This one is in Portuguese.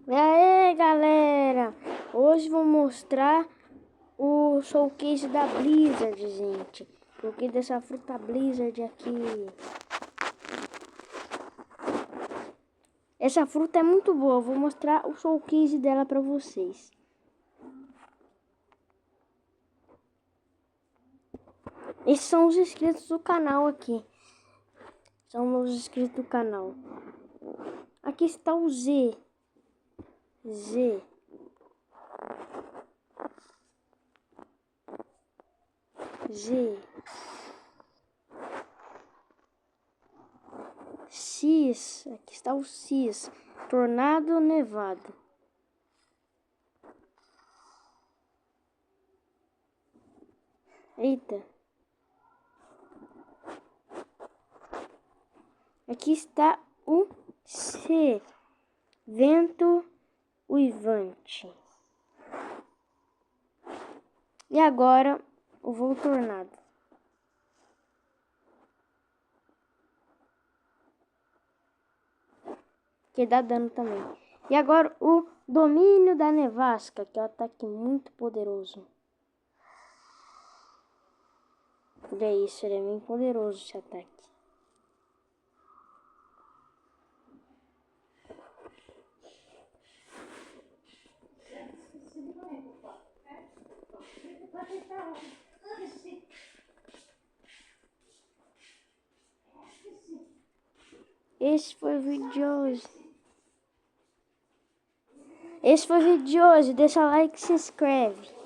E aí, galera, hoje vou mostrar o showcase da Blizzard, gente. Showcase dessa fruta Blizzard aqui. Essa fruta é muito boa, vou mostrar o showcase dela pra vocês. Esses são os inscritos do canal aqui. São os inscritos do canal. Aqui está o Z. Cis, aqui está o Cis, Tornado Nevado. Eita. Aqui está o C, Vento Uivante. E agora o Voo Tornado. Que dá dano também. E agora o Domínio da Nevasca, que é um ataque muito poderoso. Olha isso, ele é bem poderoso esse ataque. Esse foi o vídeo de hoje. Deixa like e se inscreve.